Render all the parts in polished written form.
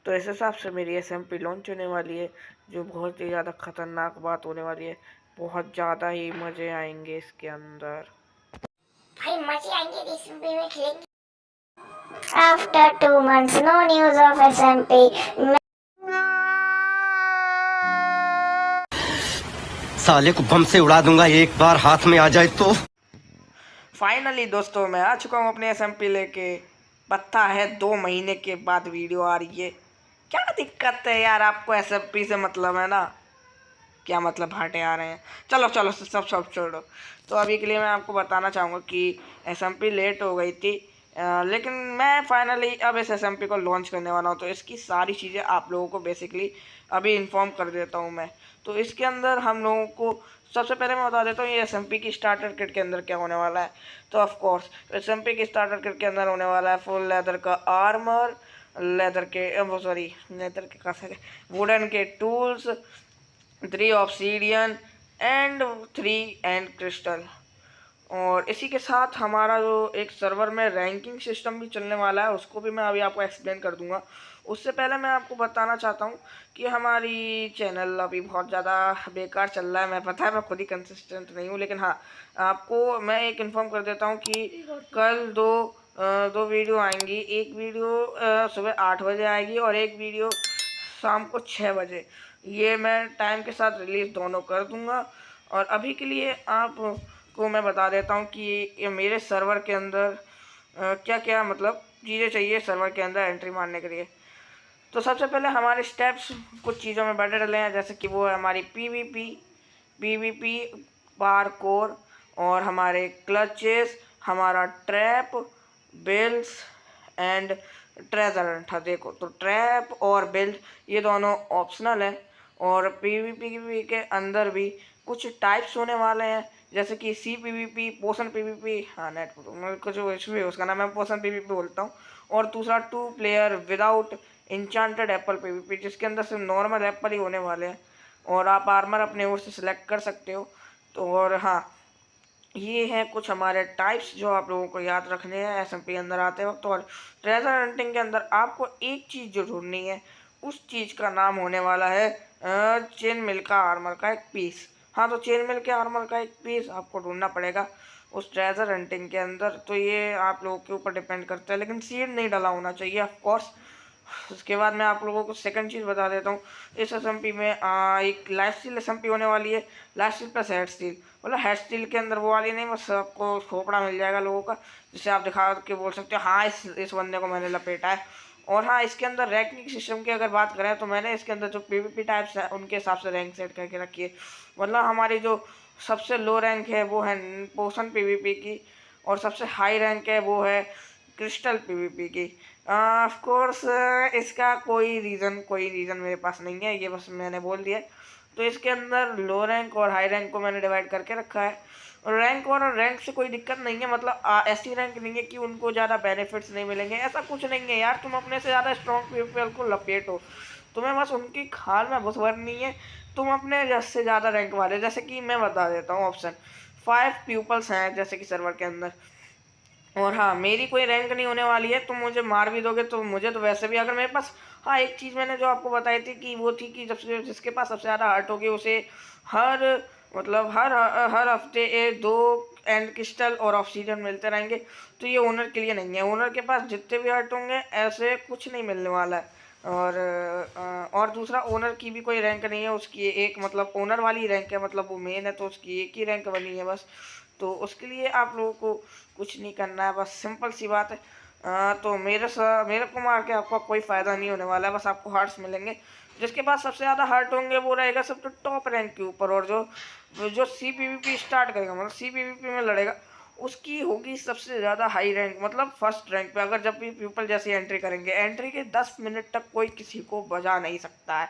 तो इस हिसाब से मेरी एसएमपी लॉन्च होने वाली है, जो बहुत ही ज़्यादा खतरनाक बात होने वाली है। बहुत ज़्यादा ही मज़े आएंगे इसके अंदर। भाई मजे आएंगे एसएमपी में खेलेंगे। After 2 months, no news of SMP. साले को बम से उड़ा दूंगा एक बार हाथ में आ जाए तो। फाइनली दोस्तों मैं आ चुका हूँ अपने एसएमपी लेके। पता है 2 महीने के बाद वीडियो आ रही है। क्या दिक्कत है यार, आपको एसएमपी से मतलब है ना? क्या मतलब भाटे आ रहे हैं? चलो चलो सब सब छोड़ो। तो अभी के लिए मैं आपको बताना चाहूँगा कि एसएमपी लेट हो गई थी, लेकिन मैं फाइनली अब इस एसएमपी को लॉन्च करने वाला हूँ। तो इसकी सारी चीज़ें आप लोगों को बेसिकली अभी इन्फॉर्म कर देता हूँ मैं। तो इसके अंदर हम लोगों को सबसे पहले मैं बता देता हूँ ये एसएमपी की स्टार्टर किट के अंदर क्या होने वाला है। तो ऑफ कोर्स एसएमपी की स्टार्टर किट के अंदर होने वाला है फुल लेदर का आर्मर, लेदर के लेदर के कहा सके वुडन के tools, 3 obsidian and 3 and crystal. और इसी के साथ हमारा जो एक सर्वर में रैंकिंग सिस्टम भी चलने वाला है, उसको भी मैं अभी आपको एक्सप्लेन कर दूंगा। उससे पहले मैं आपको बताना चाहता हूँ कि हमारी चैनल अभी बहुत ज़्यादा बेकार चल रहा है। मैं पता है मैं खुद ही कंसिस्टेंट नहीं हूँ, लेकिन हाँ आपको मैं एक इन्फॉर्म कर देता हूँ कि कल दो वीडियो आएंगी। एक वीडियो सुबह 8 बजे आएगी और एक वीडियो शाम को 6 बजे। ये मैं टाइम के साथ रिलीज़ दोनों कर दूंगा। और अभी के लिए आपको मैं बता देता हूँ कि ये मेरे सर्वर के अंदर क्या क्या मतलब चीज़ें चाहिए सर्वर के अंदर एंट्री मारने के लिए। तो सबसे पहले हमारे स्टेप्स कुछ चीज़ों में बढ़े डले हैं, जैसे कि वो है हमारी पीवीपी बार कोर, और हमारे क्लचेस, हमारा trap, bills and treasure Hunter. देखो तो ट्रैप और बिल्ड ये दोनों ऑप्शनल है। और पीवीपी के अंदर भी कुछ टाइप्स होने वाले हैं, जैसे कि सी पीवीपी, पोषण पीवीपी, हाँ नेट कुछ इशू है उसका नाम मैं पोषण पीवीपी बोलता हूँ। और दूसरा 2 player without enchanted Apple PVP, जिसके अंदर सिर्फ नॉर्मल एप्पल ही होने वाले हैं और आप आर्मर अपने ओर से सिलेक्ट कर सकते हो। तो और हाँ ये हैं कुछ हमारे टाइप्स जो आप लोगों को याद रखने हैं एसएमपी अंदर आते वक्त। और ट्रेजर हंटिंग के अंदर आपको एक चीज़ जो ढूंढनी है, उस चीज़ का नाम होने वाला है चेन मिल का आर्मर का एक पीस। हाँ तो चेन मिल के आर्मर का एक पीस आपको ढूंढना पड़ेगा उस ट्रेजर हंटिंग के अंदर। तो ये आप लोगों के ऊपर डिपेंड करता है, लेकिन सीड नहीं डाला होना चाहिए ऑफ कोर्स। उसके बाद मैं आप लोगों को सेकंड चीज़ बता देता हूँ। इस एसएमपी में एक लाइफ स्टील एसएमपी होने वाली है। Life steel plus head steel, मतलब हेड स्टील के अंदर वो वाली नहीं, बस आपको खोपड़ा मिल जाएगा लोगों का, जिसे आप दिखा के बोल सकते हो हाँ इस बंदे को मैंने लपेटा है। और हाँ इसके अंदर रैंकिंग सिस्टम की अगर बात करें तो मैंने इसके अंदर जो पीवीपी टाइप्स है उनके हिसाब से रैंक सेट करके रखी है। मतलब हमारी जो सबसे लो रैंक है वो है पोषण पीवीपी की, और सबसे हाई रैंक है वो है क्रिस्टल पीवीपी की। ऑफ कोर्स इसका कोई रीज़न मेरे पास नहीं है, ये बस मैंने बोल दिया। तो इसके अंदर लो रैंक और हाई रैंक को मैंने डिवाइड करके रखा है। और रैंक से कोई दिक्कत नहीं है, मतलब ऐसी रैंक नहीं है कि उनको ज़्यादा बेनिफिट्स नहीं मिलेंगे, ऐसा कुछ नहीं है यार। तुम अपने से ज़्यादा स्ट्रॉन्ग पीपल को लपेटो, तुम्हें बस उनकी खाल में घुस भरनी है। तुम अपने से ज़्यादा रैंक वाले, जैसे कि मैं बता देता हूँ ऑप्शन 5 पीपल्स हैं जैसे कि सर्वर के अंदर। और हाँ मेरी कोई रैंक नहीं होने वाली है, तुम मुझे मार भी दोगे तो मुझे तो वैसे भी अगर मेरे पास, हाँ एक चीज़ मैंने जो आपको बताई थी कि वो थी कि जब से जिसके पास सबसे ज़्यादा हार्ट होगी उसे हर मतलब हर हफ्ते 2 एंड क्रिस्टल और ऑक्सीजन मिलते रहेंगे। तो ये ओनर के लिए नहीं है, ओनर के पास जितने भी हार्ट होंगे ऐसे कुछ नहीं मिलने वाला है। और दूसरा ओनर की भी कोई रैंक नहीं है, उसकी एक मतलब ओनर वाली रैंक है, मतलब वो मेन है तो उसकी एक ही रैंक बनी है बस। तो उसके लिए आप लोगों को कुछ नहीं करना है, बस सिंपल सी बात है। तो मेरे को मार के आपका कोई फ़ायदा नहीं होने वाला है, बस आपको हार्ट्स मिलेंगे। जिसके पास सबसे ज़्यादा हार्ट होंगे वो रहेगा सबसे टॉप रैंक के ऊपर, और जो जो सी पीवीपी स्टार्ट करेगा मतलब सी पीवीपी में लड़ेगा उसकी होगी सबसे ज़्यादा हाई रैंक, मतलब फर्स्ट रैंक पे। अगर जब भी पीपल जैसी एंट्री करेंगे, एंट्री के 10 मिनट तक कोई किसी को बजा नहीं सकता है,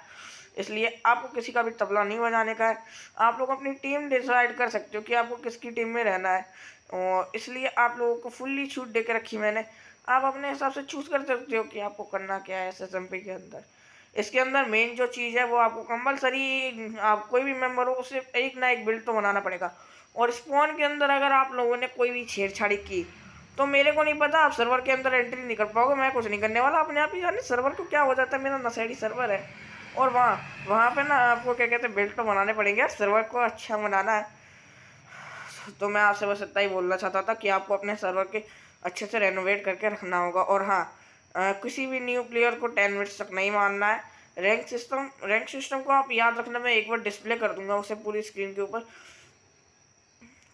इसलिए आपको किसी का भी तबला नहीं बजाने का है। आप लोग अपनी टीम डिसाइड कर सकते हो कि आपको किसकी टीम में रहना है, और इसलिए आप लोगों को फुल्ली छूट दे के रखी मैंने। आप अपने हिसाब से चूज़ कर सकते हो कि आपको करना क्या है एसएसएमपी के अंदर। इसके अंदर मेन जो चीज़ है वो आपको कंपलसरी, आप कोई भी मेंबर हो उसे एक ना एक बिल्ड तो बनाना पड़ेगा। और स्पॉन के अंदर अगर आप लोगों ने कोई भी छेड़छाड़ी की तो मेरे को नहीं पता, आप सर्वर के अंदर एंट्री नहीं कर पाओगे, मैं कुछ नहीं करने वाला, अपने आप ही जाने सर्वर को क्या हो जाता है। मेरा नशेड़ी सर्वर है और वहाँ वहाँ पे ना आपको क्या कहते हैं बिल्ड तो बनाने पड़ेंगे, सर्वर को अच्छा बनाना है। तो मैं आपसे बस इतना ही बोलना चाहता था कि आपको अपने सर्वर के अच्छे से रेनोवेट करके रखना होगा। और हाँ, किसी भी न्यू प्लेयर को 10 मिनट्स तक नहीं मारना है। रैंक सिस्टम को आप याद रखना, मैं एक बार डिस्प्ले कर दूंगा उसे पूरी स्क्रीन के ऊपर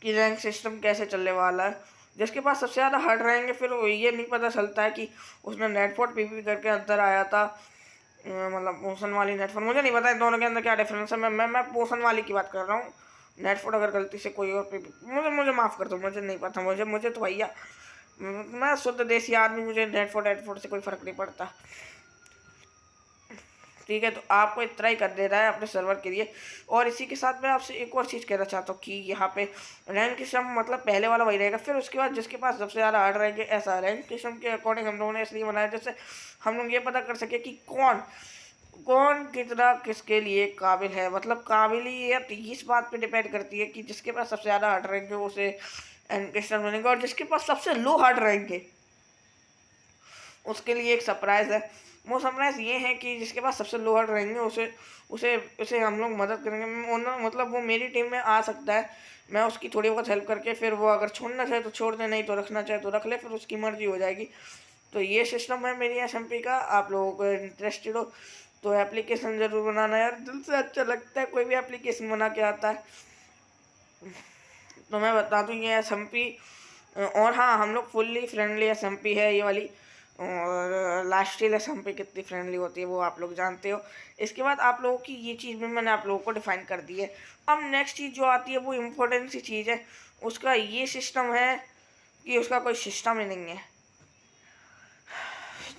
कि रैंक सिस्टम कैसे चलने वाला है। जिसके पास सबसे ज़्यादा हट रहेंगे फिर वो ये नहीं पता चलता है कि उसने नेटफोर्ट पीपी करके अंदर आया था, मतलब पोषण वाली नेटफोर्ट, मुझे नहीं पता इन दोनों के अंदर क्या डिफरेंस है। मैं पोषण वाली की बात कर रहा हूँ। नेटफोर्ट अगर गलती से कोई और मुझे माफ़ कर दो, मुझे नहीं पता, मुझे तो भैया मैं शुद्ध देसी आदमी, मुझे नेटफोर्ट से कोई फ़र्क नहीं पड़ता। ठीक है, तो आपको इतना ही कर देना है अपने सर्वर के लिए। और इसी के साथ मैं आपसे एक और चीज़ कहना चाहता हूँ कि यहाँ पे रैंक सिस्टम मतलब पहले वाला वही रहेगा, फिर उसके बाद जिसके पास सबसे ज़्यादा हार्ड रहेंगे, ऐसा रैंक सिस्टम के अकॉर्डिंग हम लोगों ने इसलिए बनाया जैसे हम लोग ये पता कर सके कि कौन कितना किसके लिए काबिल है। मतलब काबिलियत इस बात पे डिपेंड करती है कि जिसके पास सबसे ज़्यादा हार्ड रहेंगे उसे रैंक सिस्टम मिलेंगे, और जिसके पास सबसे लो हार्ड रहेंगे उसके लिए एक सरप्राइज़ है। वो सरप्राइज़ ये है कि जिसके पास सबसे लोअर रहेंगे उसे उसे उसे हम लोग मदद करेंगे। मतलब वो मेरी टीम में आ सकता है, मैं उसकी थोड़ी बहुत हेल्प करके फिर वो अगर छोड़ना चाहे तो छोड़ दे, नहीं तो रखना चाहे तो रख ले, फिर उसकी मर्जी हो जाएगी। तो ये सिस्टम है मेरी SMP का। आप लोगों को इंटरेस्टेड हो तो एप्लीकेशन ज़रूर बनाना यार, दिल से अच्छा लगता है कोई भी एप्लीकेशन बना के आता है। तो मैं बता दूँ ये SMP, और हाँ हम लोग फुल्ली फ्रेंडली SMP है ये वाली, और लास्टिल SMP कितनी फ्रेंडली होती है वो आप लोग जानते हो। इसके बाद आप लोगों की ये चीज़ भी मैंने आप लोगों को डिफाइन कर दी है। अब नेक्स्ट चीज़ जो आती है वो इम्पोर्टेंट सी चीज़ है, उसका ये सिस्टम है कि उसका कोई सिस्टम ही नहीं है।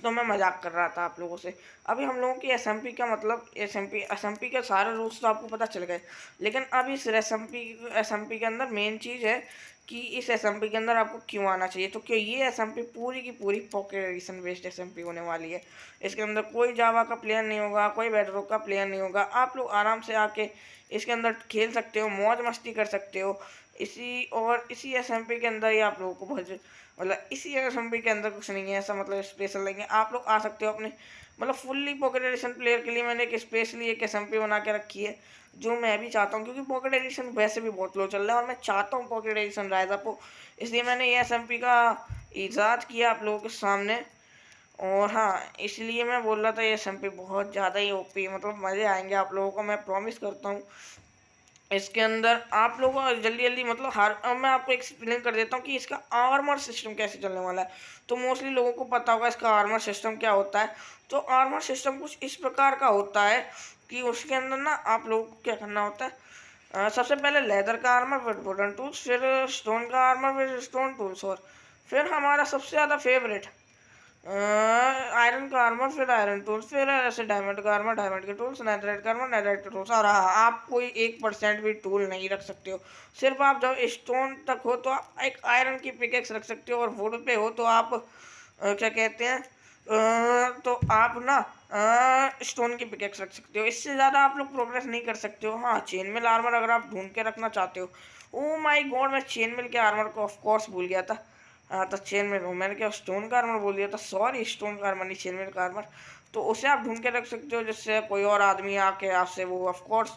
तो मैं मजाक कर रहा था आप लोगों से। अभी हम लोगों की SMP का मतलब SMP के सारे रूल्स तो आपको पता चल गए, लेकिन अब इस SMP के अंदर मेन चीज़ है कि इस SMP के अंदर आपको क्यों आना चाहिए। तो क्यों ये SMP पूरी की पूरी पॉकेट एडिशन बेस्ड SMP होने वाली है। इसके अंदर कोई जावा का प्लेयर नहीं होगा, कोई बेडरॉक का प्लेयर नहीं होगा। आप लोग आराम से आके इसके अंदर खेल सकते हो, मौज मस्ती कर सकते हो। इसी SMP के अंदर ही आप लोगों को बहुत मतलब इसी SMP के अंदर कुछ नहीं है ऐसा मतलब स्पेशल नहीं है। आप लोग आ सकते हो अपने मतलब फुल्ली पॉकेट एडिशन प्लेयर के लिए मैंने एक स्पेशली एक SMP बना के रखी है, जो मैं भी चाहता हूँ, क्योंकि पॉकेट एडिशन वैसे भी बहुत लो चल रहा है और मैं चाहता हूँ पॉकेट एडिशन राइज अप हो, इसलिए मैंने ये SMP का ईजाद किया आप लोगों के सामने। और हाँ, इसलिए मैं बोल रहा था ये SMP बहुत ज़्यादा ही OP, मतलब मज़े आएंगे आप लोगों को, मैं प्रॉमिस करता हूँ। इसके अंदर आप लोगों को जल्दी जल्दी मतलब अब मैं आपको एक्सप्लेन कर देता हूँ कि इसका आर्मर सिस्टम कैसे चलने वाला है। तो मोस्टली लोगों को पता होगा इसका आर्मर सिस्टम क्या होता है। तो आर्मर सिस्टम कुछ इस प्रकार का होता है कि उसके अंदर ना आप लोगों को क्या करना होता है, सबसे पहले लेदर का आर्मर, फिर वुडन टूल्स, फिर स्टोन का आर्मर, फिर स्टोन टूल्स, और फिर हमारा सबसे ज़्यादा फेवरेट आयरन का आर्मर, फिर आयरन टूल्स, फिर ऐसे डायमंड का आर्मर, डायमंड के टूल्स, नेथराइट का आर्मर, नेथराइट के टूल्स। और हाँ, आप कोई 1% भी टूल नहीं रख सकते हो। सिर्फ आप जब स्टोन तक हो तो आप एक आयरन की पिकेक्स रख सकते हो, और वुड पे हो तो आप क्या कहते हैं तो आप ना स्टोन की पिकेक्स रख सकते हो। इससे ज़्यादा आप लोग प्रोग्रेस नहीं कर सकते हो। हाँ, चेन मिल आर्मर अगर आप ढूंढ के रखना चाहते हो। ओ माय गॉड, मैं चेन मिल के आर्मर को ऑफ कोर्स भूल गया था। हाँ, तो चेन में मैंने क्या स्टोन का आर्मर बोल दिया था, सॉरी, स्टोन का आर्मर नहीं, चेन में का आर्मर। तो उसे आप ढूंढ के रख सकते हो जिससे कोई और आदमी आके आपसे वो ऑफ कोर्स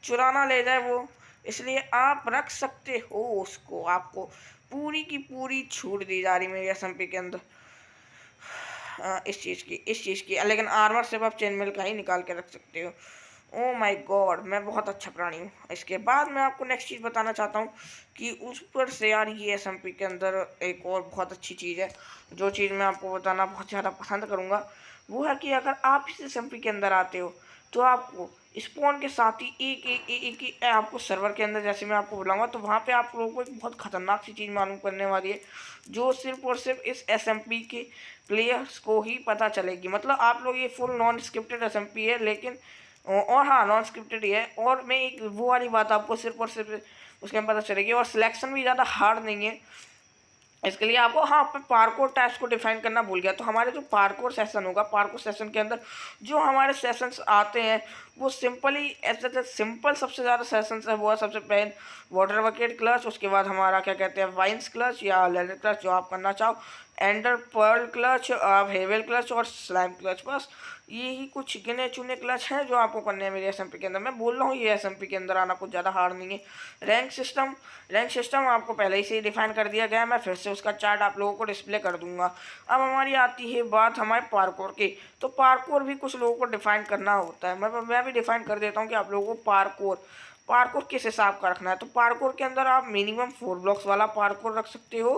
चुराना ले जाए वो, इसलिए आप रख सकते हो उसको। आपको पूरी की पूरी छूट दी जा रही मेरी SMP के अंदर इस चीज़ की। लेकिन आर्मर सिर्फ आप चेन मिल का ही निकाल के रख सकते हो। ओ माय गॉड, मैं बहुत अच्छा प्राणी हूँ। इसके बाद मैं आपको नेक्स्ट चीज़ बताना चाहता हूँ कि उस पर से यार ये SMP के अंदर एक और बहुत अच्छी चीज़ है, जो चीज़ मैं आपको बताना बहुत ज़्यादा पसंद करूँगा। वो है कि अगर आप इस SMP के अंदर आते हो तो आपको स्पॉन के साथ ही एक आपको सर्वर के अंदर जैसे मैं आपको बुलाऊंगा तो वहाँ पे आप लोगों को एक बहुत ख़तरनाक सी चीज़ मालूम करने वाली है, जो सिर्फ और सिर्फ इस SMP के प्लेयर्स को ही पता चलेगी। मतलब आप लोग ये फुल नॉन स्क्रिप्टेड SMP है, लेकिन और हाँ नॉन स्क्रिप्टेड ही है। और मैं एक वो वाली बात आपको सिर्फ और सिर्फ उसके में पता चलेगी, और सिलेक्शन भी ज़्यादा हार्ड नहीं है। इसके लिए आपको हाँ पे पार्कोर टाइप्स को डिफाइन करना भूल गया। तो हमारे जो पार्कोर सेशन होगा, पार्कोर सेशन के अंदर जो हमारे सेशंस आते हैं वो सिंपली ऐसे सिंपल सबसे ज़्यादा सेशंस है वो है सबसे पहले वाटर बकेट क्लच, उसके बाद हमारा क्या कहते हैं वाइन्स क्लच या लेडर क्लच जो आप करना चाहो, एंडर पर्ल क्लच, हेवेल क्लच और स्लाइम क्लच। बस यही कुछ गिने चुने क्लच हैं जो आपको करने हैं मेरे एसएमपी के अंदर। मैं बोल रहा हूँ ये एसएमपी के अंदर आना कुछ ज़्यादा हार्ड नहीं है। रैंक सिस्टम आपको पहले ही से डिफाइन कर दिया गया है, मैं फिर से उसका चार्ट आप लोगों को डिस्प्ले कर दूंगा। अब हमारी आती है बात हमारे पार्कोर की। तो पार्कोर भी कुछ लोगों को डिफाइन करना होता है, मैं भी डिफाइन कर देता हूँ कि आप लोगों को पार्कोर किस हिसाब का रखना है। तो पार्कोर के अंदर आप मिनिमम 4 ब्लॉक्स वाला पार्कोर रख सकते हो,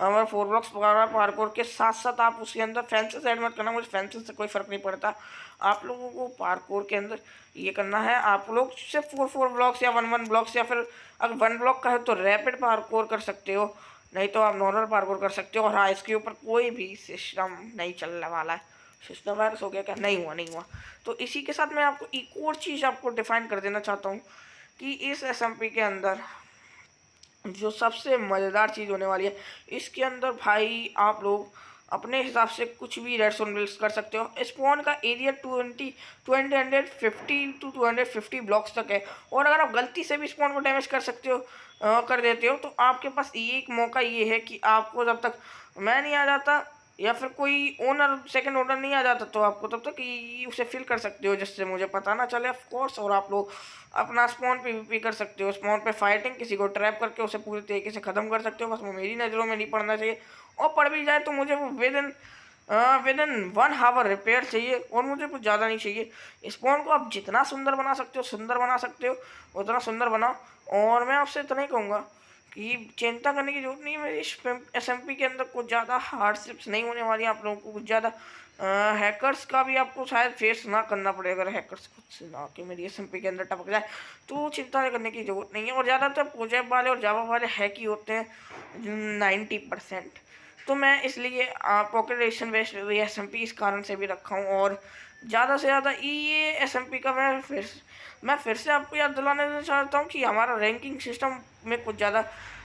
और 4 ब्लॉक्स वाला पार्कोर के साथ साथ आप उसके अंदर फेंसेस ऐड मत करना, मुझे फेंसेस से कोई फ़र्क नहीं पड़ता। आप लोगों को पार्कोर के अंदर ये करना है, आप लोग सिर्फ 4 ब्लॉक्स या 1 ब्लॉक्स, या फिर अगर 1 ब्लॉक का है तो रैपिड पार्कोर कर सकते हो, नहीं तो आप नॉर्मल पार्कोर कर सकते हो। और हाँ, इसके ऊपर कोई भी सिस्टम नहीं चलने वाला है। सिस्टम वायरस हो गया क्या? नहीं हुआ। तो इसी के साथ मैं आपको एक और चीज़ आपको डिफाइन कर देना चाहता हूँ कि इस एसएमपी के अंदर जो सबसे मज़ेदार चीज़ होने वाली है, इसके अंदर भाई आप लोग अपने हिसाब से कुछ भी रेडस्टोन बिल्ड कर सकते हो। स्पॉन का एरिया 250 to 250 ब्लॉक्स तक है, और अगर आप गलती से भी स्पॉन को डैमेज कर सकते हो कर देते हो तो आपके पास एक मौका ये है कि आपको जब तक मैं नहीं आ जाता या फिर कोई ओनर सेकंड ओनर नहीं आ जाता तो आपको तब तक उसे फिल कर सकते हो जिससे मुझे पता ना चले ऑफ कोर्स। और आप लोग अपना स्पॉन पीवीपी कर सकते हो, स्पॉन पे फाइटिंग, किसी को ट्रैप करके उसे पूरी तरीके से ख़त्म कर सकते हो। बस वो मेरी नज़रों में नहीं पड़ना चाहिए, और पड़ भी जाए तो मुझे वो विद इन 1 आवर रिपेयर चाहिए, और मुझे कुछ ज़्यादा नहीं चाहिए। स्पॉन को आप जितना सुंदर बना सकते हो उतना सुंदर बनाओ। और मैं आपसे इतना ही कहूँगा कि चिंता करने की जरूरत नहीं है, मेरी एसएमपी के अंदर कुछ ज़्यादा हार्डशिप्स नहीं होने वाली। आप लोगों को कुछ ज़्यादा हैकर्स का भी आपको शायद फेस ना करना पड़े, अगर हैकर्स खुद से ना कि मेरी एसएमपी के अंदर टपक जाए तो चिंता करने की ज़रूरत नहीं है। और ज़्यादातर प्रोजेक्ट वाले और जावा वाले हैक ही होते हैं 90%। तो मैं इसलिए पॉकेट एडिशन बेस्ड एसएमपी इस कारण से भी रखा हूँ। और ज़्यादा से ज़्यादा ये एसएमपी का मैं फिर से आपको याद दिलाने देना चाहता हूँ कि हमारा रैंकिंग सिस्टम में कुछ ज़्यादा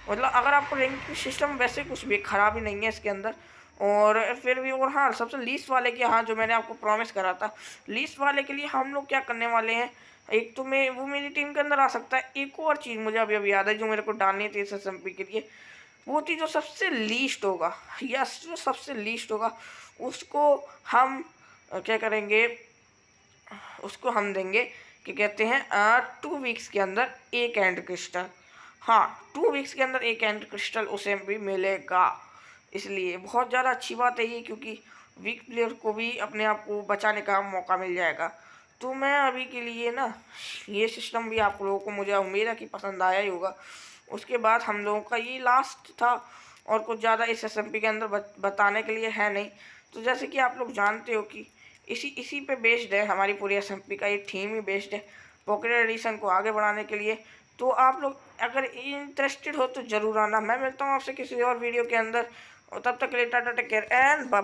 मतलब अगर आपको रैंकिंग सिस्टम वैसे कुछ भी ख़राब ही नहीं है इसके अंदर। और फिर भी और हाँ, सबसे लीस्ट वाले के हाँ जो मैंने आपको प्रॉमिस करा था, लीस्ट वाले के लिए हम लोग क्या करने वाले हैं, एक तो मैं वो मेरी टीम के अंदर आ सकता है। एक और चीज़ मुझे अभी याद है जो मेरे को डालनी थी इस एसएमपी के लिए, वो थी जो सबसे लीस्ट होगा, यस जो सबसे लीस्ट होगा उसको हम क्या करेंगे, उसको हम देंगे कि कहते हैं 2 वीक्स के अंदर एक एंड क्रिस्टल। हाँ, 2 वीक्स के अंदर एक एंड क्रिस्टल उसे भी मिलेगा। इसलिए बहुत ज़्यादा अच्छी बात है ये, क्योंकि वीक प्लेयर को भी अपने आप को बचाने का मौका मिल जाएगा। तो मैं अभी के लिए ना ये सिस्टम भी आप लोगों को मुझे उम्मीद है कि पसंद आया ही होगा। उसके बाद हम लोगों का ये लास्ट था, और कुछ ज़्यादा इस एसएमपी के अंदर बताने के लिए है नहीं। तो जैसे कि आप लोग जानते हो कि इसी पे बेस्ड है हमारी पूरी एसएमपी का, ये थीम ही बेस्ड है पॉकेट एडिशन को आगे बढ़ाने के लिए। तो आप लोग अगर इंटरेस्टेड हो तो ज़रूर आना। मैं मिलता हूँ आपसे किसी और वीडियो के अंदर, और तब तक के लिए tata, take care and bye.